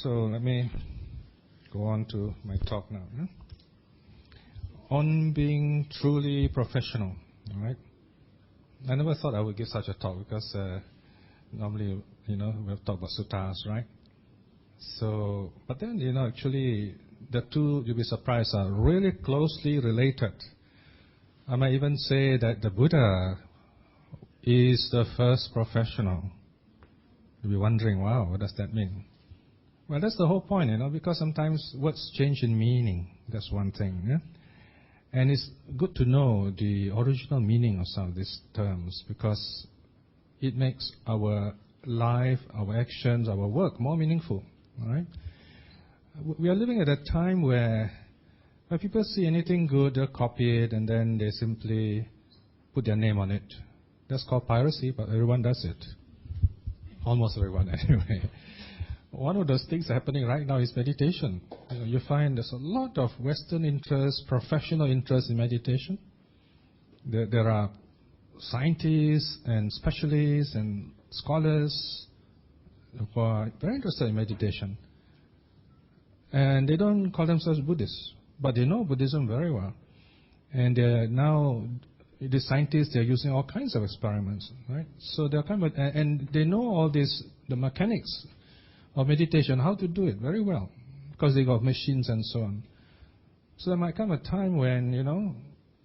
So let me go on to my talk now. On being truly professional, all right? I never thought I would give such a talk because normally, we've talked about suttas, right? So, but then, actually, the two, you'll be surprised, are really closely related. I might even say that the Buddha is the first professional. You'll be wondering, wow, what does that mean? Well, that's the whole point, because sometimes words change in meaning. That's one thing. Yeah? And it's good to know the original meaning of some of these terms because it makes our life, our actions, our work more meaningful. All right? We are living at a time where when people see anything good, they'll copy it and then they simply put their name on it. That's called piracy, but everyone does it. Almost everyone, anyway. One of those things happening right now is meditation. You find there's a lot of Western interest, professional interest in meditation. There are scientists and specialists and scholars who are very interested in meditation. And they don't call themselves Buddhists, but they know Buddhism very well. And now, the scientists, they're using all kinds of experiments, right? So they're and they know all this, the mechanics of meditation, how to do it very well, because they got machines and so on. So there might come a time when,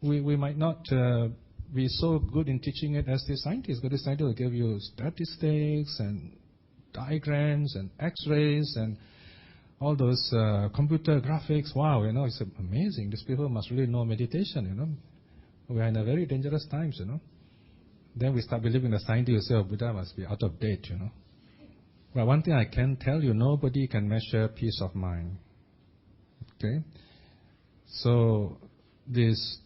we might not be so good in teaching it as the scientists, but the scientists will give you statistics and diagrams and x-rays and all those computer graphics. Wow, it's amazing. These people must really know meditation, We are in a very dangerous times, Then we start believing the scientists say, Buddha must be out of date, Well, one thing I can tell you, nobody can measure peace of mind. Okay? So, this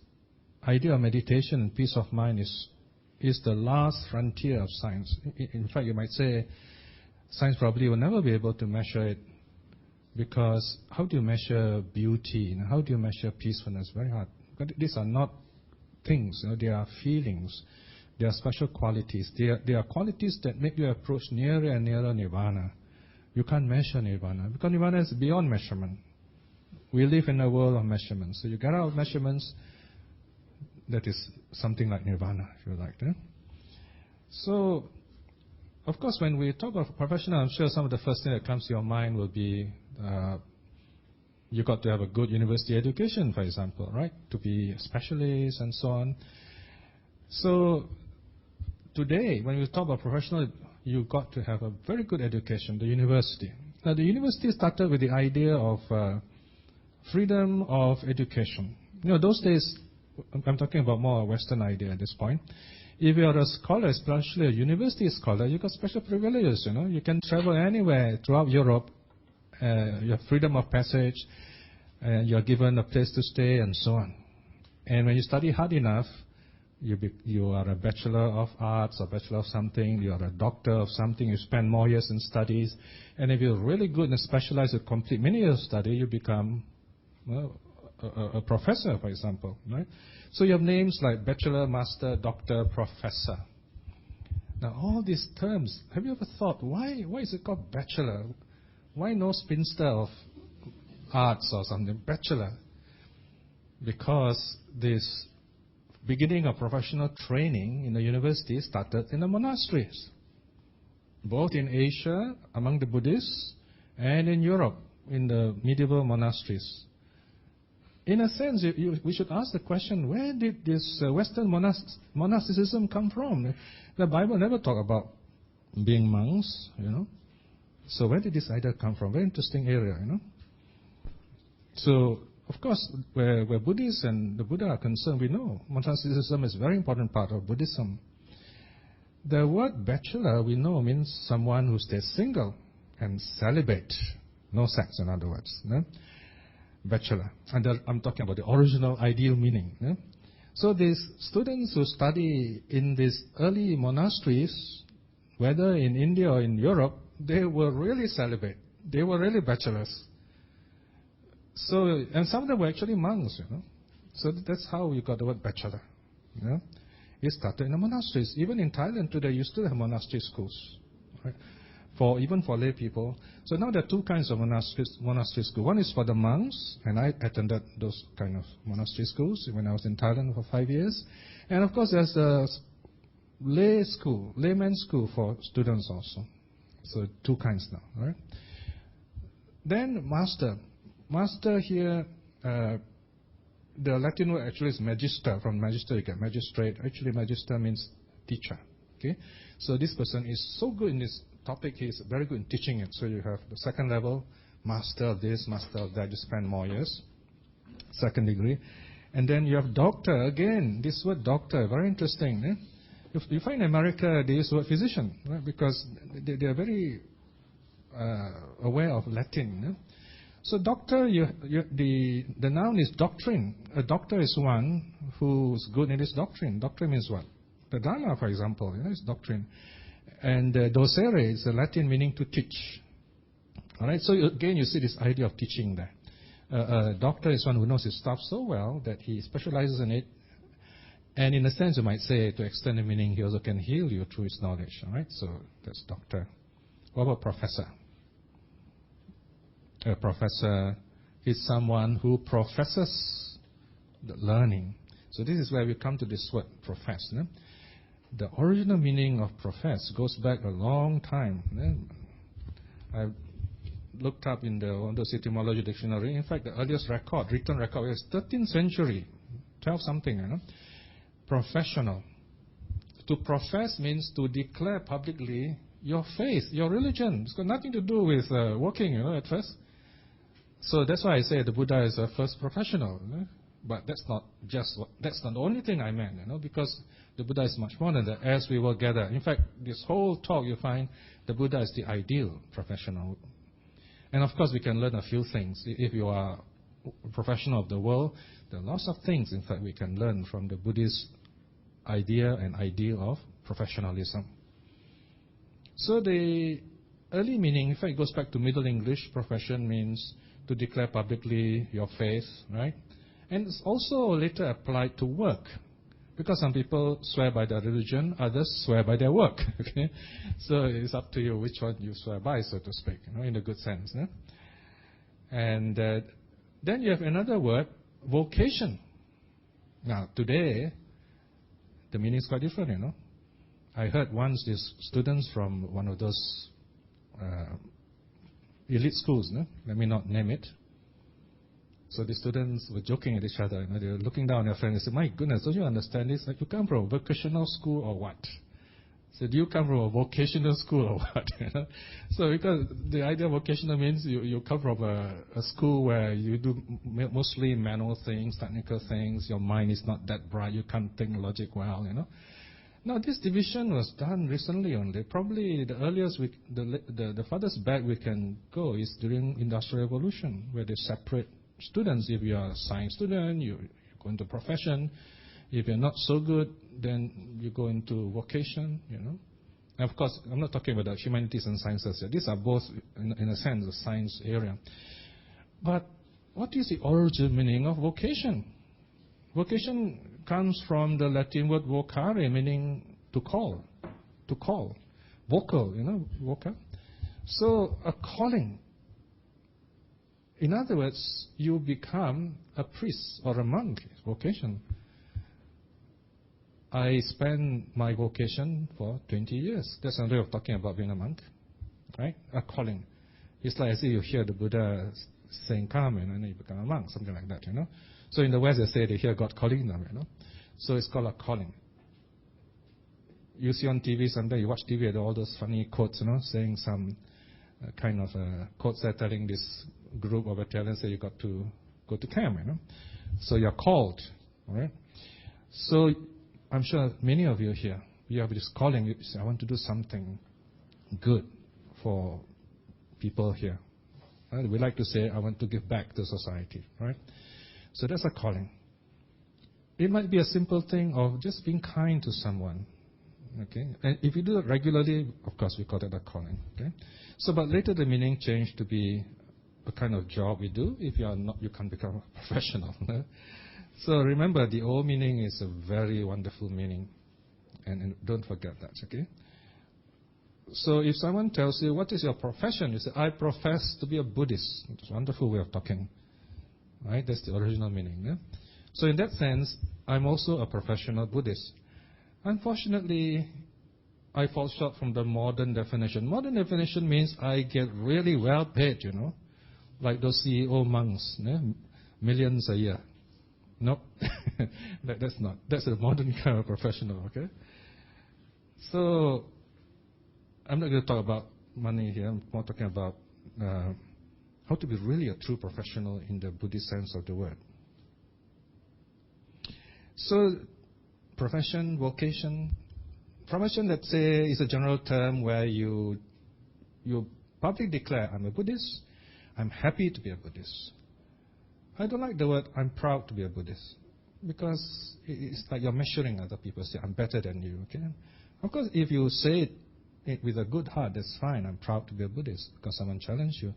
idea of meditation and peace of mind is the last frontier of science. In fact, you might say, science probably will never be able to measure it, because how do you measure beauty? How do you measure peacefulness? Very hard. But these are not things, they are feelings. They are special qualities. They are qualities that make you approach nearer and nearer Nirvana. You can't measure Nirvana, because Nirvana is beyond measurement. We live in a world of measurements. So you get out of measurements, that is something like Nirvana, if you like. So, of course, when we talk about professional, I'm sure some of the first thing that comes to your mind will be you got to have a good university education, for example, right? To be a specialist and so on. So, today, when we talk about professional, you got to have a very good education, the university. Now, the university started with the idea of freedom of education. Those days, I'm talking about more a Western idea at this point. If you are a scholar, especially a university scholar, you got special privileges, You can travel anywhere throughout Europe. You have freedom of passage. You are given a place to stay and so on. And when you study hard enough, you are a bachelor of arts or bachelor of something, you are a doctor of something, you spend more years in studies, and if you're really good and specialized to complete many years of study, you become a professor, for example, right? So you have names like bachelor, master, doctor, professor. Now all these terms, have you ever thought, why is it called bachelor? Why no spinster of arts or something? Bachelor. Because this beginning of professional training in the university started in the monasteries, both in Asia, among the Buddhists, and in Europe, in the medieval monasteries. In a sense, we should ask the question, where did this Western monasticism come from? The Bible never talks about being monks, So where did this idea come from? Very interesting area, So, of course, where Buddhists and the Buddha are concerned, we know monasticism is a very important part of Buddhism. The word bachelor, we know, means someone who stays single and celibate. No sex, in other words. Bachelor. And I'm talking about the original ideal meaning. So these students who study in these early monasteries, whether in India or in Europe, they were really celibate. They were really bachelors. So, and some of them were actually monks, So that's how we got the word bachelor. It started in the monasteries. Even in Thailand today, you still have monastery schools. Right? even for lay people. So now there are two kinds of monastery school. One is for the monks, and I attended those kind of monastery schools when I was in Thailand for 5 years. And of course, there's the layman's school for students also. So two kinds now, right? Then master. Master here, the Latin word actually is magister. From magister you get magistrate. Actually, magister means teacher. Okay, so this person is so good in this topic. He is very good in teaching it. So you have the second level, master of this, master of that. You spend more years, second degree, and then you have doctor. Again, this word doctor, very interesting. Eh? You find in America they use the word physician, right? Because they are very aware of Latin. Eh? So doctor, the noun is doctrine. A doctor is one who's good in his doctrine. Doctrine means what? The Dharma, for example, is doctrine. And docere is a Latin meaning to teach. All right. So again, you see this idea of teaching there. A doctor is one who knows his stuff so well that he specializes in it. And in a sense, you might say, to extend the meaning, he also can heal you through his knowledge. All right. So that's doctor. What about professor? A professor is someone who professes the learning. So this is where we come to this word, profess. No? The original meaning of profess goes back a long time. I looked up in the Ondo's etymology dictionary. In fact, the earliest written record, is 13th century, 12 something. Professional. To profess means to declare publicly your faith, your religion. It's got nothing to do with working, at first. So that's why I say the Buddha is a first professional. But that's not the only thing I meant, because the Buddha is much more than that, as we will gather. In fact, this whole talk you find the Buddha is the ideal professional. And of course, we can learn a few things. If you are a professional of the world, there are lots of things, in fact, we can learn from the Buddhist idea and ideal of professionalism. So the early meaning, in fact, goes back to Middle English. Profession means to declare publicly your faith, right? And it's also later applied to work, because some people swear by their religion, others swear by their work. Okay, so it's up to you which one you swear by, so to speak, in a good sense. And then you have another word, vocation. Now today, the meaning is quite different. I heard once these students from one of those elite schools. Let me not name it. So the students were joking at each other. They were looking down at their friends and said, "My goodness, don't you understand this? Like, you come from a vocational school or what?" So do you come from a vocational school or what? So because the idea of vocational means you come from a school where you do mostly manual things, technical things. Your mind is not that bright. You can't think logic well. Now this division was done recently only. Probably the earliest the farthest back we can go is during Industrial Revolution, where they separate students. If you are a science student, you go into profession. If you're not so good, then you go into vocation, And of course, I'm not talking about the humanities and sciences here. These are both, in a sense, the science area. But what is the origin meaning of vocation? Vocation comes from the Latin word vocare, meaning to call. To call. Vocal, vocal. So a calling. In other words, you become a priest or a monk, vocation. I spent my vocation for 20 years. That's another way of talking about being a monk, right? A calling. It's like as if you hear the Buddha saying, "Come," and then you become a monk, something like that, So in the West, they say they hear God calling them, So it's called a calling. You see on TV sometimes, you watch TV, all those funny quotes, saying some kind of quotes there telling this group of Italians say you got to go to camp, So you're called, all right? So I'm sure many of you here, you have this calling. You say, "I want to do something good for people here." Right? We like to say, "I want to give back to society," right? So that's a calling. It might be a simple thing of just being kind to someone. Okay, and if you do it regularly, of course, we call that a calling. Okay, so but later the meaning changed to be a kind of job we do. If you are not, you can't become a professional. So remember, the old meaning is a very wonderful meaning, and don't forget that. Okay. So if someone tells you, what is your profession? You say, I profess to be a Buddhist. It's a wonderful way of talking. Right? That's the original meaning. Yeah? So in that sense, I'm also a professional Buddhist. Unfortunately, I fall short from the modern definition. Modern definition means I get really well paid, like those CEO monks, millions a year. Nope, that's not. That's a modern kind of professional, okay? So, I'm not going to talk about money here. I'm more talking about how to be really a true professional in the Buddhist sense of the word. So, profession, vocation. Profession, let's say, is a general term where you publicly declare, I'm a Buddhist, I'm happy to be a Buddhist. I don't like the word, I'm proud to be a Buddhist, because it's like you're measuring other people, say, I'm better than you, okay? Of course, if you say it with a good heart, that's fine, I'm proud to be a Buddhist, because someone challenged you.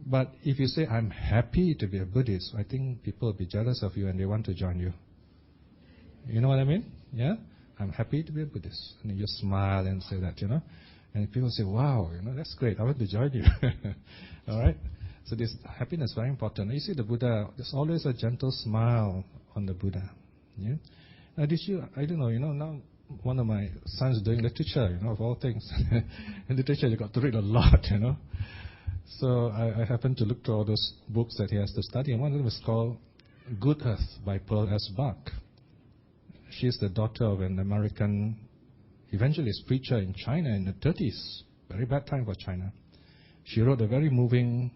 But if you say, I'm happy to be a Buddhist, I think people will be jealous of you and they want to join you. You know what I mean? Yeah? I'm happy to be a Buddhist. And you just smile and say that, And people say, wow, that's great. I want to join you. All right? So this happiness is very important. You see the Buddha, there's always a gentle smile on the Buddha. Yeah? Now, I don't know, now one of my sons is doing literature, of all things. In literature, you got to read a lot, So I happened to look through all those books that he has to study, and one of them is called Good Earth by Pearl S. Buck. She's the daughter of an American evangelist preacher in China in the 30s. Very bad time for China. She wrote a very moving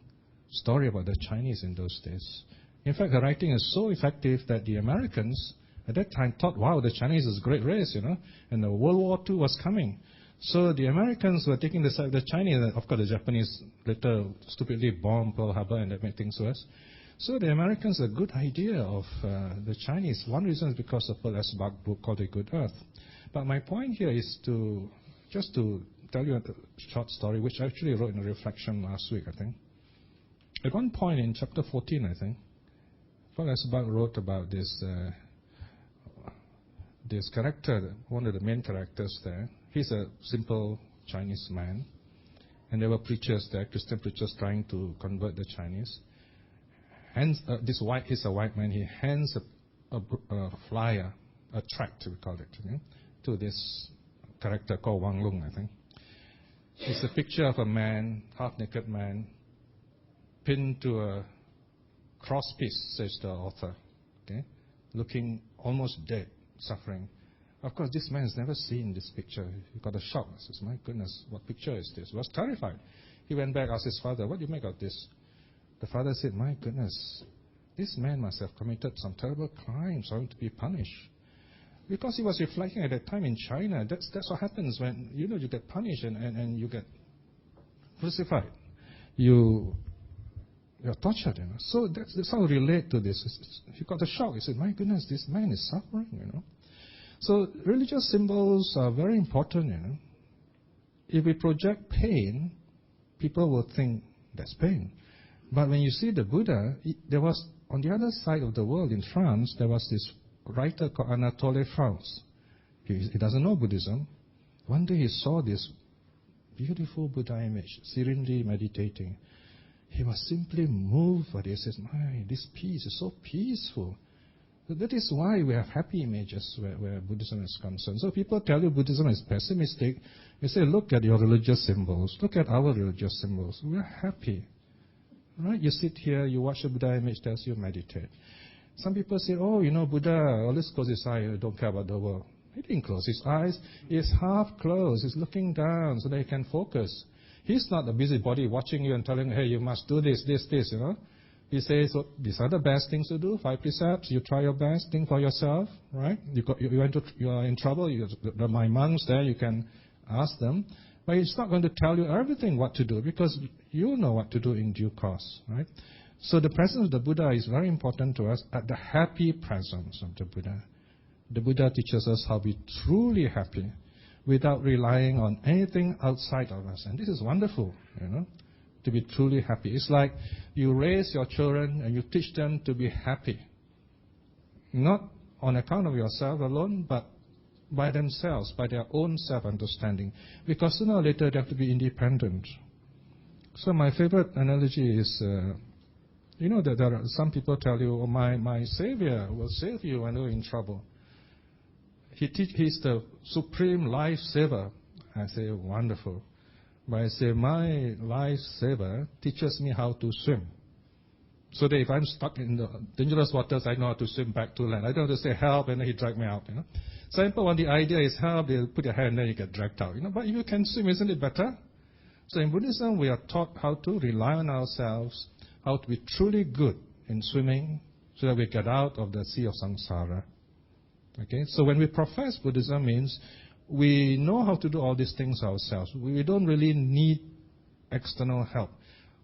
story about the Chinese in those days. In fact, her writing is so effective that the Americans at that time thought, wow, the Chinese is a great race, and the World War II was coming. So the Americans were taking the side of the Chinese, and of course the Japanese later stupidly bombed Pearl Harbor and that made things worse. So the Americans had a good idea of the Chinese. One reason is because of Pearl S. Buck's book called The Good Earth. But my point here is to tell you a short story, which I actually wrote in a reflection last week, I think. At one point in chapter 14, I think, Pearl S. Buck wrote about this character, one of the main characters there. He's a simple Chinese man, and there were preachers there, Christian preachers trying to convert the Chinese. He's a white man, he hands a flyer, a tract, we call it, to this character called Wang Lung, I think. It's a picture of a man, half-naked man, pinned to a crosspiece, says the author, okay, looking almost dead, suffering. Of course, this man has never seen this picture. He got a shock. He says, my goodness, what picture is this? He was terrified. He went back, asked his father, what do you make of this? The father said, my goodness, this man must have committed some terrible crimes for him to be punished. Because he was reflecting at that time in China, that's what happens when, you get punished and you get crucified. You're tortured, So that's how we relate to this. He got a shock. He said, my goodness, this man is suffering, So religious symbols are very important, If we project pain, people will think that's pain. But when you see the Buddha, there was, on the other side of the world in France, there was this writer called Anatole France. He doesn't know Buddhism. One day he saw this beautiful Buddha image, serenely meditating. He was simply moved by this. He says, my, this peace is so peaceful. So that is why we have happy images where Buddhism is concerned. So people tell you Buddhism is pessimistic. You say, look at your religious symbols. Look at our religious symbols. We are happy. Right? You sit here, you watch the Buddha image, tells you meditate. Some people say, Buddha always close his eye, don't care about the world. He didn't close his eyes. He's half closed. He's looking down so that he can focus. He's not a busybody watching you and telling, hey, you must do this, He says, these are the best things to do, 5 precepts. You try your best, think for yourself, right? You are in trouble. There are my monks there, you can ask them. But he's not going to tell you everything what to do, because you know what to do in due course, right? So the presence of the Buddha is very important to us, at the happy presence of the Buddha. The Buddha teaches us how to be truly happy without relying on anything outside of us. And this is wonderful, to be truly happy. It's like you raise your children and you teach them to be happy. Not on account of yourself alone, but by themselves, by their own self-understanding, because sooner or later they have to be independent. So my favorite analogy is, that there are some people tell you, oh, my Savior will save you when you're in trouble. He's the supreme life-saver. I say, wonderful. But I say, my life-saver teaches me how to swim. So that if I'm stuck in the dangerous waters, I know how to swim back to land. I don't have to say help, and then he drag me out. Simple one, the idea is help, they'll put your hand, and then you get dragged out. But if you can swim, isn't it better? So in Buddhism, we are taught how to rely on ourselves, how to be truly good in swimming, so that we get out of the sea of samsara. Okay? So when we profess Buddhism, means we know how to do all these things ourselves. We don't really need external help.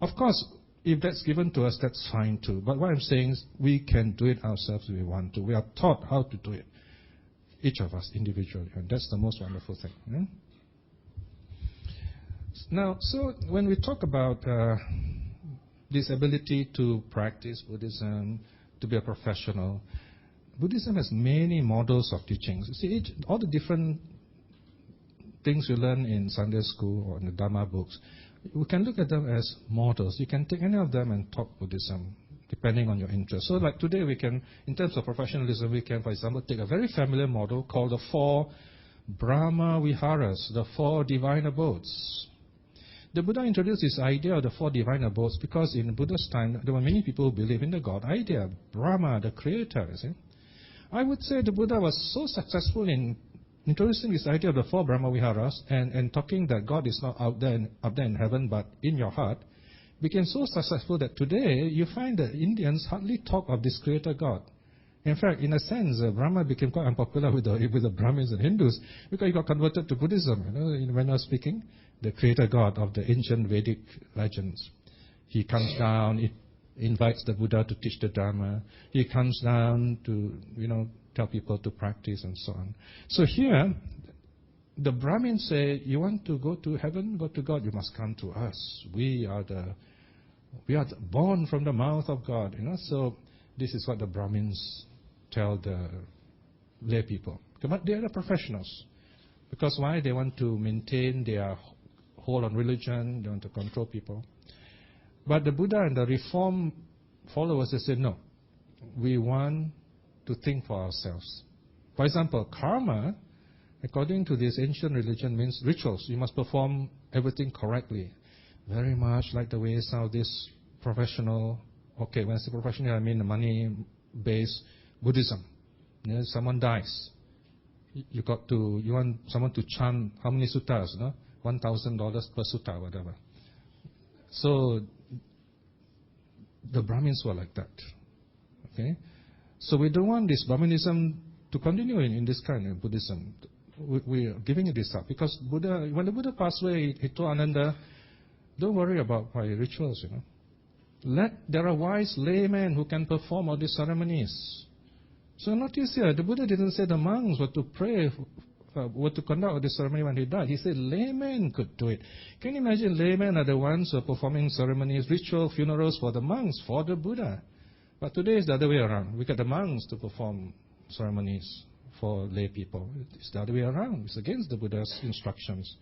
Of course, if that's given to us, that's fine too. But what I'm saying is we can do it ourselves if we want to. We are taught how to do it, each of us individually. And that's the most wonderful thing. Now, so when we talk about this ability to practice Buddhism, to be a professional, Buddhism has many models of teachings. You see, all the different things you learn in Sunday school or in the Dharma books, we can look at them as models. You can take any of them and talk Buddhism, depending on your interest. So like today we can, in terms of professionalism, we can, for example, take a very familiar model called the 4 Brahma Viharas, the 4 divine abodes. The Buddha introduced this idea of the 4 divine abodes because in Buddha's time, there were many people who believed in the God idea, Brahma, the creator. You see? I would say the Buddha was so successful in introducing this idea of the 4 Brahma Viharas and talking that God is not up there in heaven, but in your heart, became so successful that today you find that Indians hardly talk of this creator God. In fact, in a sense, Brahma became quite unpopular with the Brahmins and Hindus because he got converted to Buddhism. When I was speaking, the creator God of the ancient Vedic legends. He comes down, he invites the Buddha to teach the Dharma. He comes down to, tell people to practice and so on. So here, the Brahmins say, you want to go to heaven, go to God, you must come to us. We are born from the mouth of God. So this is what the Brahmins tell the lay people. But they are the professionals. Because why? They want to maintain their hold on religion, they want to control people. But the Buddha and the Reform followers, they said, no, we want to think for ourselves. For example, karma, according to this ancient religion, means rituals. You must perform everything correctly. Very much like the way some of this professional, okay, when I say professional, I mean the money-based Buddhism. Someone dies. You want someone to chant how many suttas, no? $1,000 per sutta, whatever. So the Brahmins were like that. Okay? So we don't want this Brahmanism to continue in this kind of Buddhism. We are giving it this up. Because when the Buddha passed away, he told Ananda, don't worry about my rituals, There are wise laymen who can perform all these ceremonies. So notice here, the Buddha didn't say the monks were to pray, were to conduct all this ceremony when he died. He said laymen could do it. Can you imagine laymen are the ones who are performing ceremonies, ritual funerals for the monks, for the Buddha? But today it's the other way around. We get the monks to perform ceremonies for lay people. It's the other way around. It's against the Buddha's instructions.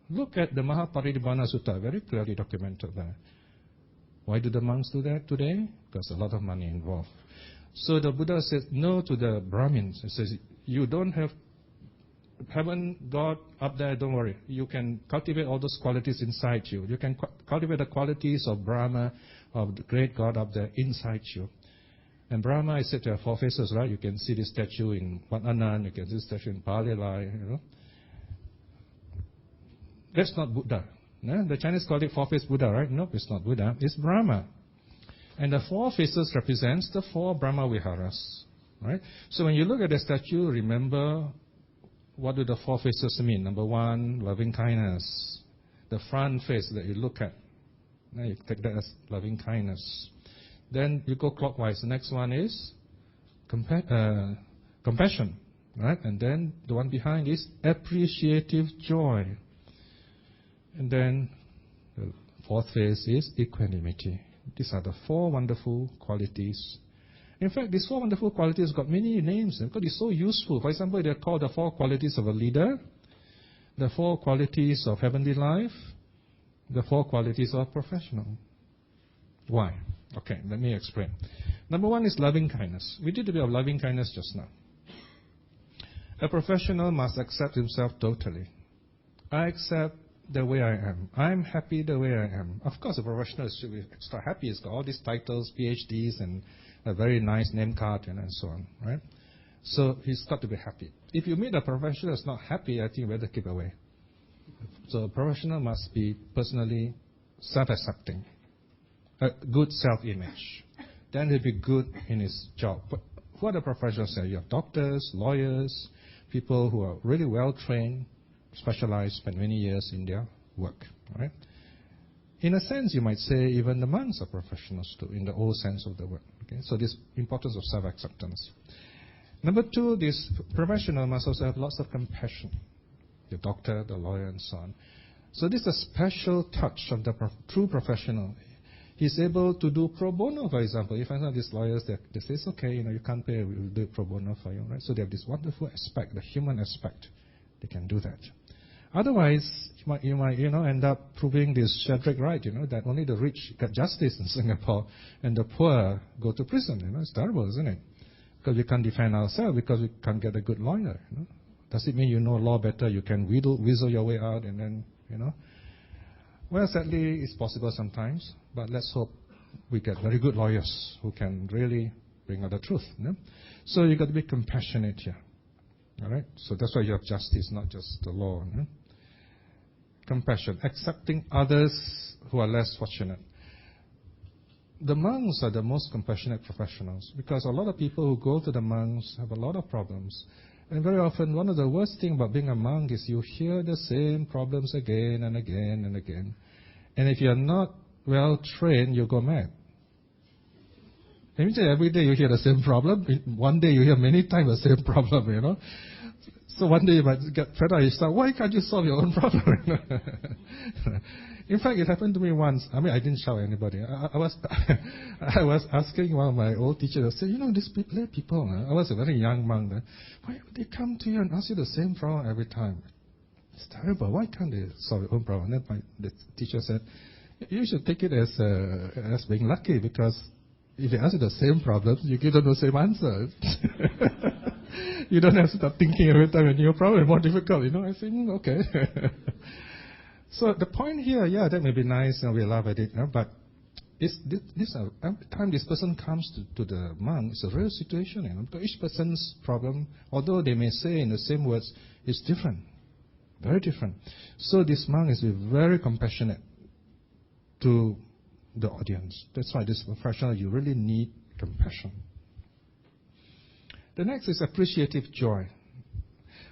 Look at the Mahaparinibbana Sutta, very clearly documented there. Why do the monks do that today? Because a lot of money involved. So the Buddha says no to the Brahmins. He says, you don't have heaven, God up there, don't worry. You can cultivate all those qualities inside you. You can cultivate the qualities of Brahma, of the great God up there inside you. And Brahma is said to have 4 faces, right? You can see this statue in Wat Anand, you can see this statue in Palelai, That's not Buddha. No? The Chinese call it 4-faced Buddha, right? No, it's not Buddha. It's Brahma. And the 4 faces represents the 4 Brahma Viharas, right? So when you look at the statue, remember what do the 4 faces mean? Number 1, loving kindness. The front face that you look at, you take that as loving kindness. Then you go clockwise. The next one is compassion, right? And then the one behind is appreciative joy. And then the 4th phase is equanimity. These are the 4 wonderful qualities. In fact, these 4 wonderful qualities got many names because it's so useful. For example, they're called the 4 qualities of a leader, the 4 qualities of heavenly life, the 4 qualities of a professional. Why? Okay, let me explain. Number 1 is loving kindness. We did a bit of loving kindness just now. A professional must accept himself totally. I accept the way I am. I'm happy the way I am. Of course, a professional should be extra happy. He's got all these titles, PhDs, and a very nice name card, and so on, right? So he's got to be happy. If you meet a professional that's not happy, I think you better keep away. So a professional must be personally self-accepting, a good self-image. Then he'll be good in his job. But who are the professionals? You have doctors, lawyers, people who are really well-trained, specialized, spend many years in their work, right? In a sense, you might say even the monks are professionals too, in the old sense of the word. Okay? So this importance of self-acceptance. Number 2, this professional must also have lots of compassion. The doctor, the lawyer, and so on. So this is a special touch of the true professional. He's able to do pro bono, for example. You find out these lawyers, they say, it's okay, you can't pay, we'll do pro bono for you, right? So they have this wonderful aspect, the human aspect. They can do that. Otherwise, you might end up proving this Shadrach right, that only the rich get justice in Singapore and the poor go to prison. It's terrible, isn't it? Because we can't defend ourselves because we can't get a good lawyer. Does it mean you know law better? You can weasel your way out and then, Well, sadly, it's possible sometimes, but let's hope we get very good lawyers who can really bring out the truth. So you've got to be compassionate here. All right? So that's why you have justice, not just the law. Compassion, accepting others who are less fortunate. The monks are the most compassionate professionals because a lot of people who go to the monks have a lot of problems. And very often, one of the worst things about being a monk is you hear the same problems again and again and again. And if you're not well trained, you go mad. Every day you hear the same problem. One day you hear many times the same problem, So one day you might get fed up. You start, why can't you solve your own problem? In fact, it happened to me once. I didn't shout at anybody. I was asking one of my old teachers. I said, these people. I was a very young monk. Why would they come to you and ask you the same problem every time? It's terrible. Why can't they solve your own problem? And then the teacher said, you should take it as being lucky because if they ask you the same problems, you give them the same answer. You don't have to start thinking every time a new problem is more difficult. I say, okay. So the point here, that may be nice and we laugh at it, but every time this person comes to the monk, it's a real situation. Because each person's problem, although they may say in the same words, is different, very different. So this monk is very compassionate to the audience. That's why this professional, you really need compassion. The next is appreciative joy.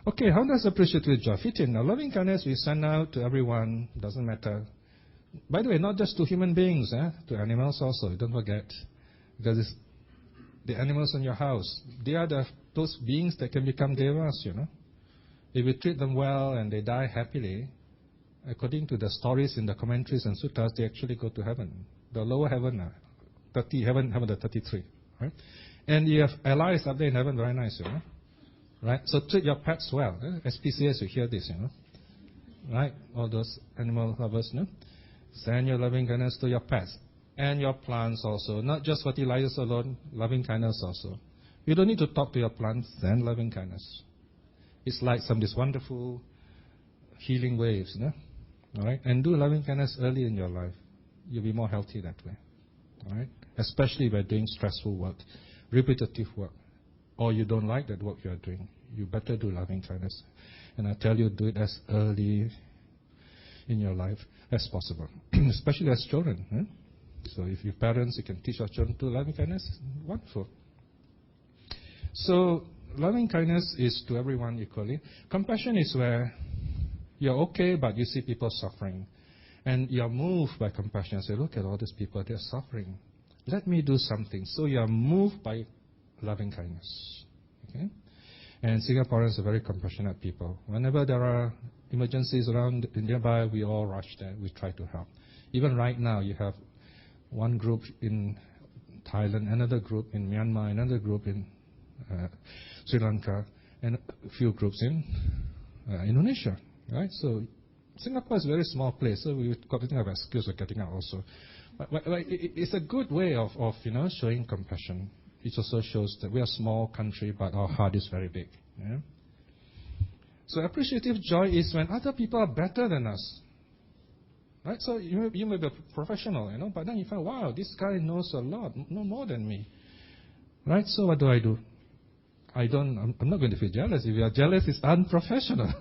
Okay, how does appreciative joy fit in? Now, loving kindness we send out to everyone, doesn't matter. By the way, not just to human beings, to animals also, don't forget. Because it's the animals in your house, they are those beings that can become devas, If you treat them well and they die happily, according to the stories in the commentaries and suttas, they actually go to heaven. The lower heaven, heaven the 33, right? And you have allies up there in heaven, very nice, right? So treat your pets well. SPCS, you hear this, right? All those animal lovers, Send your loving kindness to your pets and your plants also. Not just fertilizers alone, loving kindness also. You don't need to talk to your plants, send loving kindness. It's like these wonderful healing waves, all right? And do loving kindness early in your life. You'll be more healthy that way, all right? Especially by doing stressful work, repetitive work, or you don't like that work you are doing. You better do loving kindness. And I tell you, do it as early in your life as possible, especially as children. So if you're parents, you can teach your children to loving kindness. Wonderful. So loving kindness is to everyone equally. Compassion is where you're okay, but you see people suffering. And you're moved by compassion. Say, look at all these people, they're suffering. Let me do something. So you're moved by loving kindness. Okay? And Singaporeans are very compassionate people. Whenever there are emergencies around nearby, we all rush there. We try to help. Even right now, you have one group in Thailand, another group in Myanmar, another group in Sri Lanka, and a few groups in Indonesia, right? So Singapore is a very small place, so we've got to think of excuse of getting out also. But it's a good way of showing compassion. It also shows that we are a small country, but our heart is very big. Yeah? So appreciative joy is when other people are better than us. Right? So you may be a professional, but then you find, wow, this guy knows a lot, no more than me. Right? So what do? I'm not going to feel jealous. If you are jealous, it's unprofessional.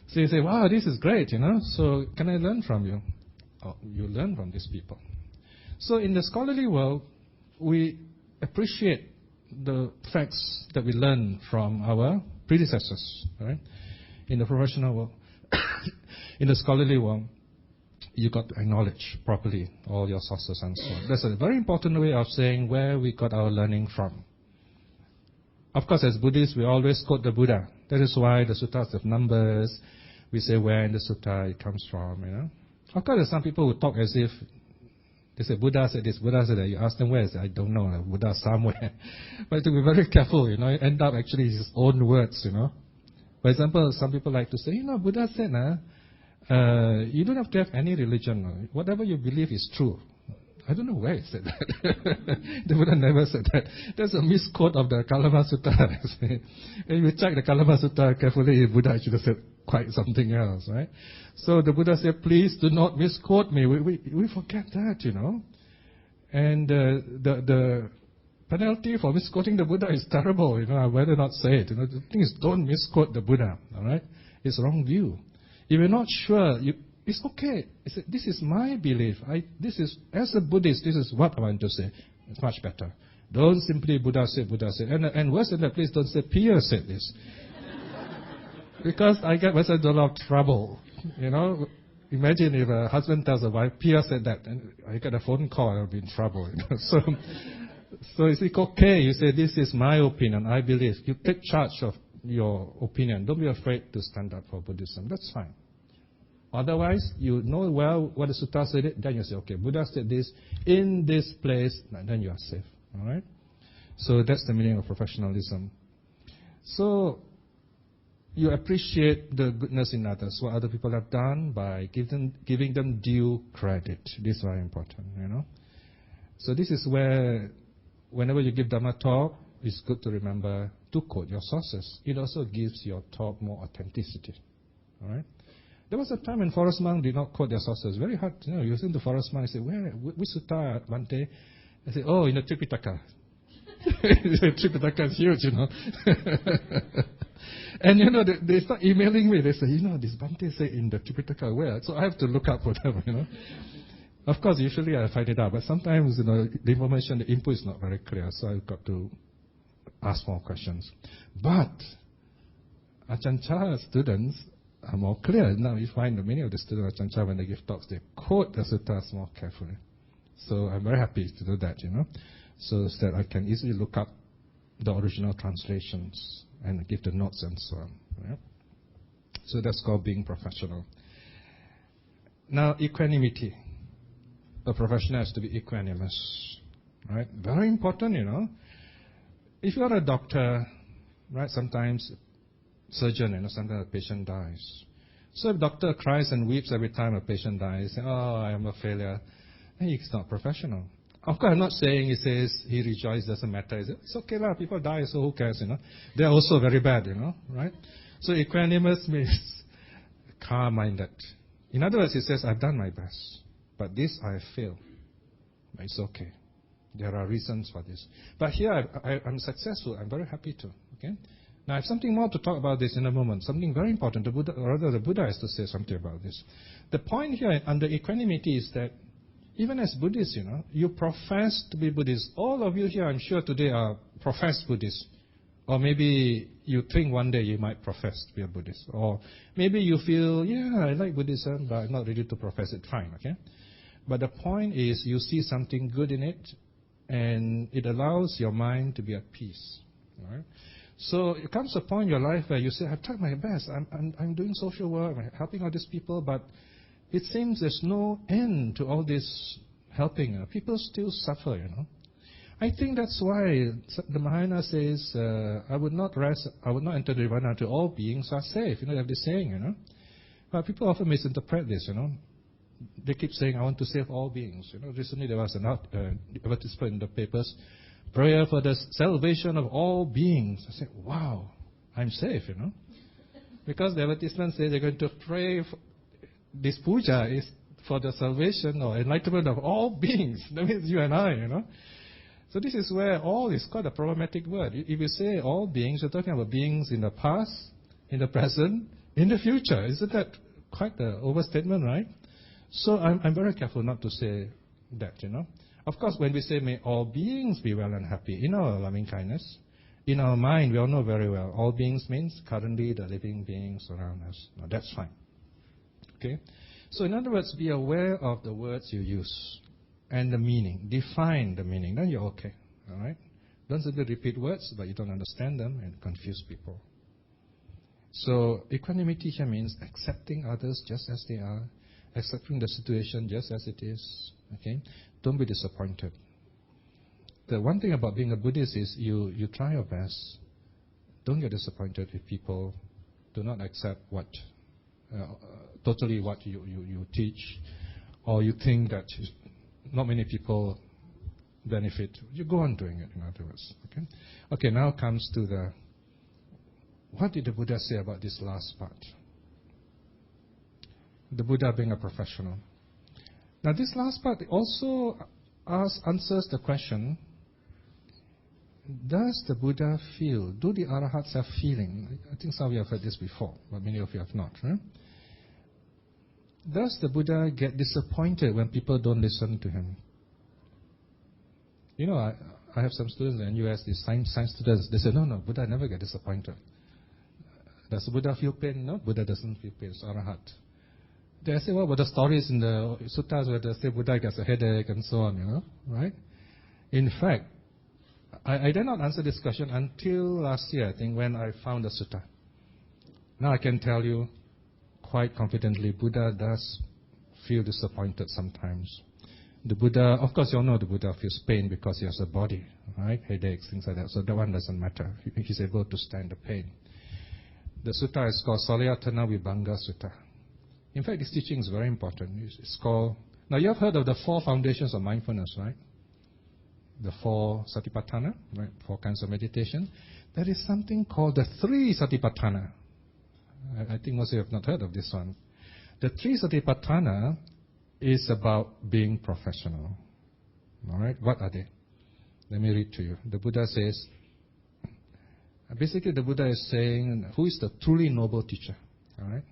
So you say, wow, this is great, so can I learn from you? Oh, you learn from these people. So in the scholarly world, we appreciate the facts that we learn from our predecessors, right? In the professional world, in the scholarly world, you got to acknowledge properly all your sources and so on. That's a very important way of saying where we got our learning from. Of course, as Buddhists, we always quote the Buddha. That is why the suttas have numbers. We say where in the sutta it comes from, Of course, there's some people who talk as if they say, Buddha said this, Buddha said that. You ask them where is it? I don't know, Buddha somewhere. But to be very careful, you end up actually his own words, For example, some people like to say, Buddha said, you don't have to have any religion. Whatever you believe is true. I don't know where he said that. The Buddha never said that. That's a misquote of the Kalama Sutta. If you check the Kalama Sutta carefully, Buddha actually said quite something else, right? So the Buddha said, please do not misquote me. We forget that, And the penalty for misquoting the Buddha is terrible. I'd rather not say it. The thing is, don't misquote the Buddha, all right? It's wrong view. If you're not sure, it's okay. This is my belief. As a Buddhist, this is what I want to say. It's much better. Don't simply Buddha said. And worse than that, please don't say Piya said this. Because I get myself in a lot of trouble. Imagine if a husband tells a wife, Piya said that, and I get a phone call, I'll be in trouble. So it's okay. You say, this is my opinion, I believe. You take charge of your opinion. Don't be afraid to stand up for Buddhism. That's fine. Otherwise, you know well what the sutta said, then you say, okay, Buddha said this in this place, then you are safe. All right? So that's the meaning of professionalism. So you appreciate the goodness in others, what other people have done, by giving them due credit. This is very important, So this is where, whenever you give Dhamma talk, it's good to remember to quote your sources. It also gives your talk more authenticity. All right? There was a time when forest monks did not quote their sources. Very hard. You was in the forest monk, I said, which sutta, Bhante? I said, oh, in the Tripitaka. Tripitaka is huge, And, they start emailing me. They say, this Bhante say in the Tripitaka where? So I have to look up for them, Of course, usually I find it out. But sometimes, the information, the input is not very clear. So I've got to ask more questions. But Ajahn Chah students are more clear. Now you find that many of the students of Ajahn Chah, when they give talks, they quote the suttas more carefully. So I'm very happy to do that, so that I can easily look up the original translations and give the notes and so on. Right? So that's called being professional. Now, equanimity. A professional has to be equanimous. Right? Very important, If you are a doctor, right, sometimes surgeon, sometimes a patient dies. So if doctor cries and weeps every time a patient dies, oh, I am a failure, then he's not professional. Of course, I'm not saying he says he rejoices, doesn't matter. It's okay, people die, so who cares, They're also very bad, right? So equanimous means calm-minded. In other words, he says, I've done my best, but this I have failed. But it's okay. There are reasons for this. But here I'm successful. I'm very happy to. Okay. Now I have something more to talk about this in a moment. Something very important. The Buddha has to say something about this. The point here under equanimity is that even as Buddhists, you profess to be Buddhists. All of you here, I'm sure today, are professed Buddhists. Or maybe you think one day you might profess to be a Buddhist. Or maybe you feel, yeah, I like Buddhism, but I'm not ready to profess it. Fine, okay? But the point is you see something good in it, and it allows your mind to be at peace. All right? So it comes a point in your life where you say, I've tried my best. I'm doing social work, I'm helping all these people, but it seems there's no end to all this helping. People still suffer, I think that's why the Mahayana says, I would not enter the nirvana until all beings are safe. You know, they have this saying, But people often misinterpret this, They keep saying, I want to save all beings. Recently there was an advertisement in the papers, prayer for the salvation of all beings. I said, wow, I'm safe, Because the advertisement says they're going to pray, this puja is for the salvation or enlightenment of all beings. That means you and I, So this is where all is quite a problematic word. If you say all beings, you're talking about beings in the past, in the present, in the future. Isn't that quite an overstatement, right? So I'm very careful not to say that, Of course, when we say may all beings be well and happy, in our loving kindness, in our mind, we all know very well, all beings means currently the living beings around us. Now, that's fine. Okay? So in other words, be aware of the words you use and the meaning. Define the meaning. Then you're okay. All right? Don't simply repeat words, but you don't understand them and confuse people. So equanimity here means accepting others just as they are, accepting the situation just as it is. Okay? Don't be disappointed. The one thing about being a Buddhist is you try your best. Don't get disappointed if people do not accept totally what you teach, or you think that not many people benefit. You go on doing it, in other words. Okay, now comes to what did the Buddha say about this last part? The Buddha being a professional. Now this last part also answers the question, does the Buddha feel, do the Arahats have feeling? I think some of you have heard this before, but many of you have not, right? Does the Buddha get disappointed when people don't listen to him? I have some students in the US, these science students, they say, no, Buddha never get disappointed. Does the Buddha feel pain? No, Buddha doesn't feel pain, it's Arahat. They say, what about the stories in the suttas where they say Buddha gets a headache and so on, right? In fact, I did not answer this question until last year, I think, when I found the sutta. Now I can tell you quite confidently, Buddha does feel disappointed sometimes. The Buddha, of course you all know the Buddha feels pain because he has a body, right? Headaches, things like that. So that one doesn't matter. He's able to stand the pain. The sutta is called Salayatana Vibhanga Sutta. In fact, this teaching is very important. It's called, now you have heard of the 4 foundations of mindfulness, right? The 4 satipatthana, right? 4 kinds of meditation. There is something called the 3 satipatthana. I think most of you have not heard of this one. The 3 satipatthana is about being professional. All right? What are they? Let me read to you. The Buddha says, basically the Buddha is saying, who is the truly noble teacher? All right?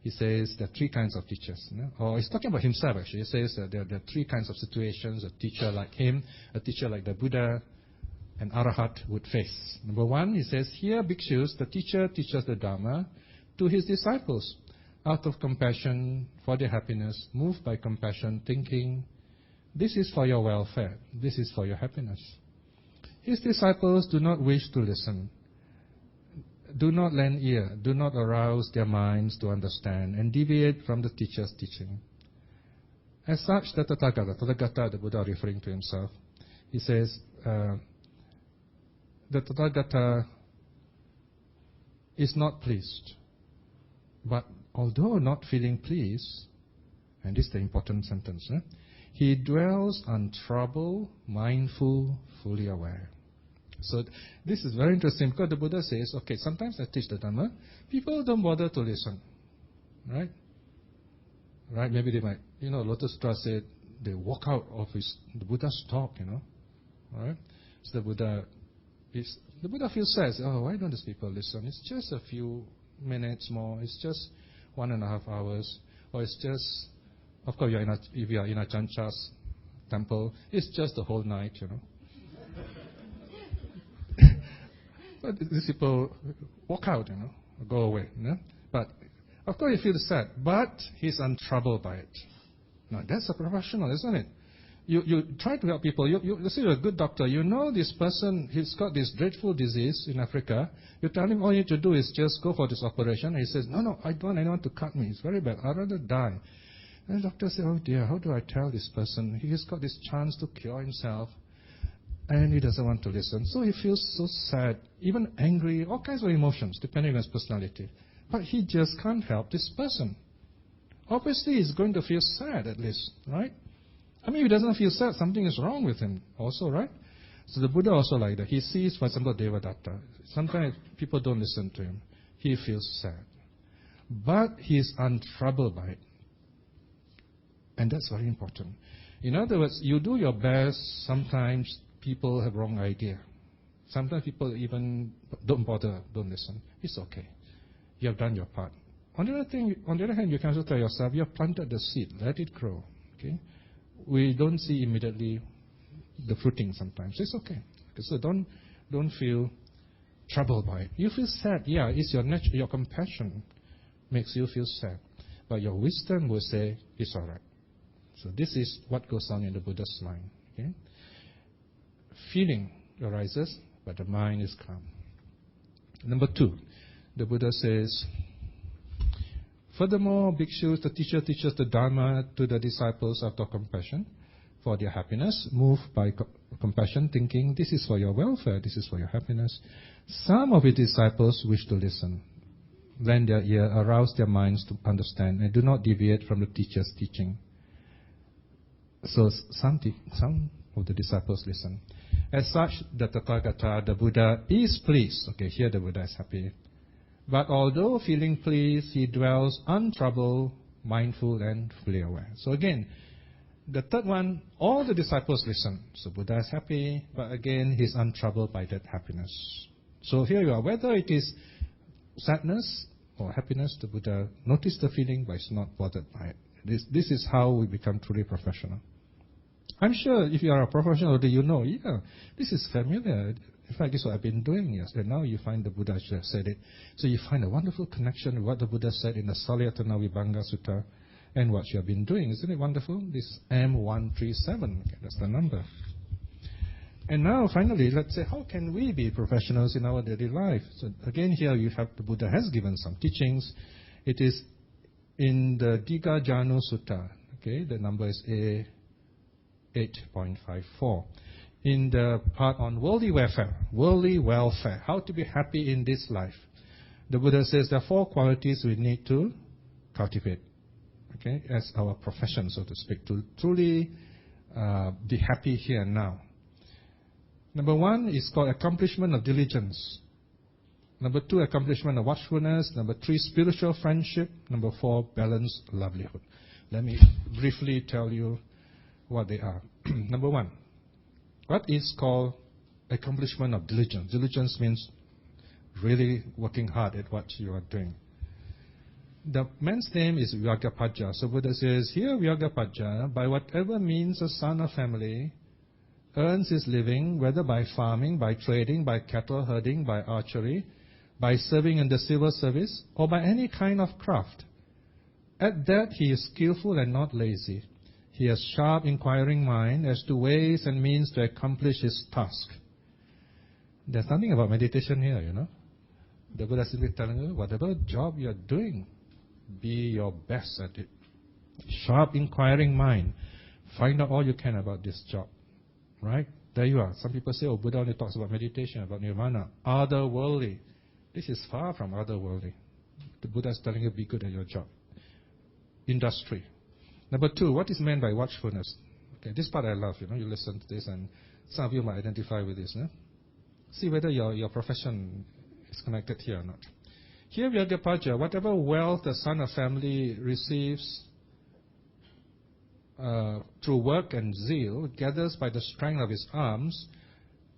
He says there are 3 kinds of teachers. Or he's talking about himself actually. He says that there are 3 kinds of situations a teacher like him, a teacher like the Buddha, an Arahat would face. Number 1, he says, here bhikshus, the teacher teaches the Dharma to his disciples out of compassion for their happiness, moved by compassion, thinking, this is for your welfare, this is for your happiness. His disciples do not wish to listen, do not lend ear, do not arouse their minds to understand, and deviate from the teacher's teaching. As such, the Tathagata, the Buddha referring to himself, he says, the Tathagata is not pleased. But although not feeling pleased, and this is the important sentence, he dwells untroubled, mindful, fully aware. So this is very interesting because the Buddha says, okay, sometimes I teach the Dhamma, people don't bother to listen, right? Right? Maybe they might, Lotus Sutra said they walk out of the Buddha's talk, right? So the Buddha feels sad. Oh, why don't these people listen? It's just a few minutes more. It's just 1.5 hours. Or it's just, of course, if you are in a Chancha's temple, it's just the whole night, But these people walk out, go away. But, of course, he feels sad. But he's untroubled by it. Now, that's a professional, isn't it? You try to help people. You say you're a good doctor. You know this person, he's got this dreadful disease in Africa. You tell him all you need to do is just go for this operation. And he says, no, I don't want anyone to cut me. It's very bad. I'd rather die. And the doctor says, oh dear, how do I tell this person? He's got this chance to cure himself. And he doesn't want to listen. So he feels so sad, even angry, all kinds of emotions, depending on his personality. But he just can't help this person. Obviously, he's going to feel sad at least, right? I mean, if he doesn't feel sad, something is wrong with him also, right? So the Buddha also like that. He sees, for example, Devadatta. Sometimes people don't listen to him. He feels sad. But he is untroubled by it. And that's very important. In other words, you do your best. Sometimes people have wrong idea. Sometimes people even don't bother, don't listen. It's okay. You have done your part. On the other hand, you can also tell yourself, you have planted the seed. Let it grow. Okay? We don't see immediately the fruiting sometimes. It's okay. So don't feel troubled by it. You feel sad. Yeah, it's your nature. Your compassion makes you feel sad. But your wisdom will say, it's all right. So this is what goes on in the Buddha's mind. Okay? Feeling arises, but the mind is calm. Number 2, the Buddha says, furthermore, bhikshus, the teacher teaches the Dharma to the disciples out of compassion for their happiness, moved by compassion, thinking, this is for your welfare, this is for your happiness. Some of his disciples wish to listen, lend their ear, arouse their minds to understand, and do not deviate from the teacher's teaching. So some of the disciples listen. As such, the Tathagata, the Buddha, is pleased. Okay, here the Buddha is happy. But although feeling pleased, he dwells untroubled, mindful, and fully aware. So again, the third one, all the disciples listen. So Buddha is happy, but again, he's untroubled by that happiness. So here you are. Whether it is sadness or happiness, the Buddha noticed the feeling, but is not bothered by it. This is how we become truly professional. I'm sure if you are a professional, you know, yeah, this is familiar. In fact, this is what I've been doing. Yes, and now you find the Buddha should have said it. So you find a wonderful connection with what the Buddha said in the Salayatana Vibhanga Sutta and what you have been doing. Isn't it wonderful? This is M137. Okay, that's the number. And now, finally, let's say, how can we be professionals in our daily life? So again, here you have the Buddha has given some teachings. It is in the Digha Janu Sutta. Okay, the number is A8.54. In the part on worldly welfare, how to be happy in this life. The Buddha says there are 4 qualities we need to cultivate, okay, as our profession, so to speak, to truly be happy here and now. Number 1 is called accomplishment of diligence. Number 2, accomplishment of watchfulness. Number 3, spiritual friendship. Number 4, balanced livelihood. Let me briefly tell you what they are. Number 1, what is called accomplishment of diligence? Diligence means really working hard at what you are doing. The man's name is Vyagapaja. So Buddha says, here Vyagapaja, by whatever means a son of family earns his living, whether by farming, by trading, by cattle herding, by archery, by serving in the civil service, or by any kind of craft. At that he is skillful and not lazy. He has sharp, inquiring mind as to ways and means to accomplish his task. There's nothing about meditation here, you know. The Buddha is simply telling you, whatever job you are doing, be your best at it. Sharp, inquiring mind. Find out all you can about this job. Right? There you are. Some people say, oh, Buddha only talks about meditation, about nirvana. Otherworldly. This is far from otherworldly. The Buddha is telling you, be good at your job. Industry. Number 2, what is meant by watchfulness? Okay, this part I love, you know, you listen to this and some of you might identify with this. No? See whether your profession is connected here or not. Here Vyagapaja, whatever wealth the son of family receives through work and zeal, gathers by the strength of his arms,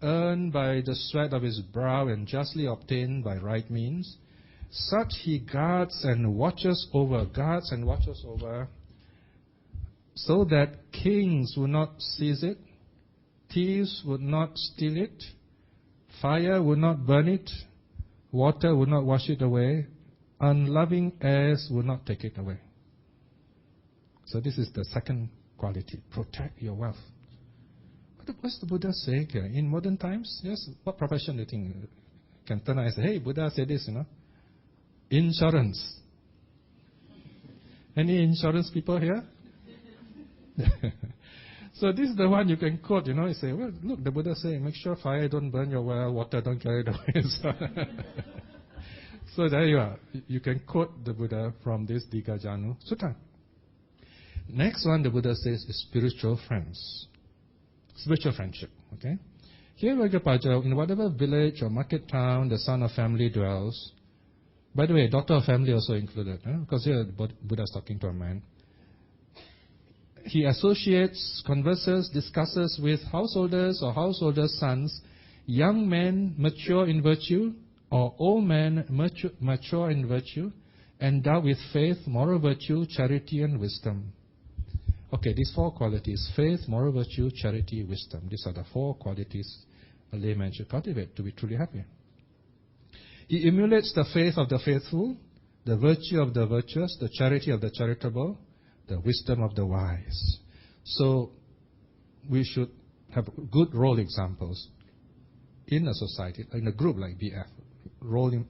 earned by the sweat of his brow and justly obtained by right means, such he guards and watches over, so that kings would not seize it, thieves would not steal it, fire would not burn it, water would not wash it away, unloving airs would not take it away. So this is the second quality, protect your wealth. What's the Buddha saying here? In modern times, yes, what profession do you think can turn out and say, hey, Buddha said this, you know? Insurance. Any insurance people here? So this is the one you can quote, you know. You say, well, look, the Buddha say, make sure fire don't burn your well, water don't carry the waves. So there you are. You can quote the Buddha from this Digajanu Sutta. Next one, the Buddha says, is spiritual friends. Spiritual friendship, okay? Here, Vajrapaja, in whatever village or market town the son of family dwells, by the way, daughter of family also included, because here the Buddha is talking to a man. He associates, converses, discusses with householders or householders' sons, young men mature in virtue, or old men mature in virtue, endowed with faith, moral virtue, charity, and wisdom. Okay, these four qualities, faith, moral virtue, charity, wisdom. These are the four qualities a layman should cultivate to be truly happy. He emulates the faith of the faithful, the virtue of the virtuous, the charity of the charitable, the wisdom of the wise. So we should have good role examples in a society, in a group like BF. Role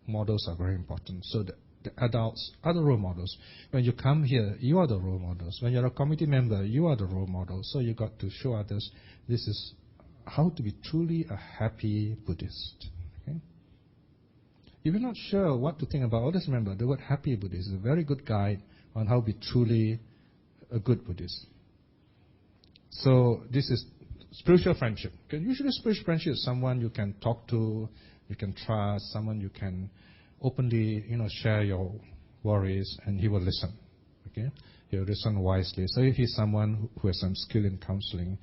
models are very important. So the adults are the role models. When you come here, you are the role models. When you're a committee member, you are the role model. So you got to show others this is how to be truly a happy Buddhist. Okay? If you're not sure what to think about, always remember the word happy Buddhist is a very good guide on how to be truly a good Buddhist. So this is spiritual friendship. Okay? Usually spiritual friendship is someone you can talk to, you can trust, someone you can openly, share your worries, and he will listen. Okay? He will listen wisely. So if he's someone who has some skill in counseling,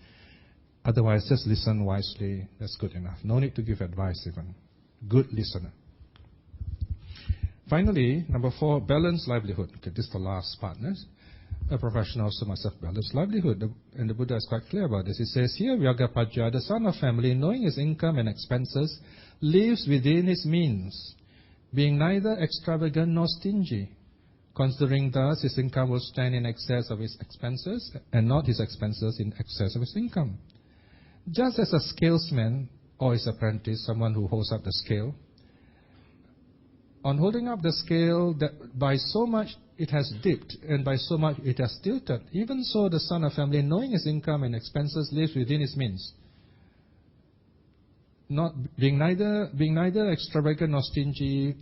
otherwise just listen wisely, that's good enough. No need to give advice even. Good listener. Finally, number 4, balanced livelihood. Okay, this is the last part. A professional also must have balanced livelihood. And the Buddha is quite clear about this. He says, here, Vyagapaja, the son of family, knowing his income and expenses, lives within his means, being neither extravagant nor stingy. Considering thus, his income will stand in excess of his expenses, and not his expenses in excess of his income. Just as a scalesman or his apprentice, someone who holds up the scale, on holding up the scale, that by so much it has dipped, and by so much it has tilted. Even so, the son of family, knowing his income and expenses, lives within his means, not being neither extravagant nor stingy.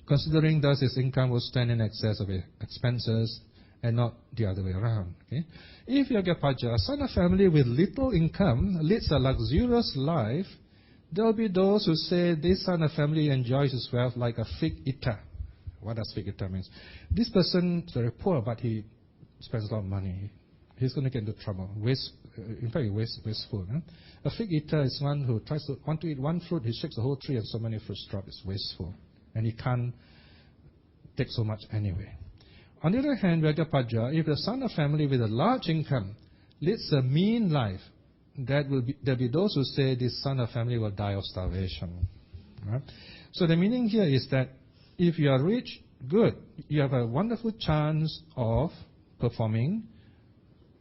Considering thus his income will stand in excess of his expenses, and not the other way around. Okay? If Vyagapaja, a son of family with little income, leads a luxurious life, there will be those who say this son of family enjoys his wealth like a fig eater. What does fig eater mean? This person is very poor, but he spends a lot of money. He's going to get into trouble. Wasteful. Huh? A fig eater is one who want to eat one fruit, he shakes the whole tree and so many fruits drop. It's wasteful. And he can't take so much anyway. On the other hand, Vyagapaja, if the son of family with a large income leads a mean life, there'll be those who say this son of family will die of starvation. Right? So the meaning here is that if you are rich, good. You have a wonderful chance of performing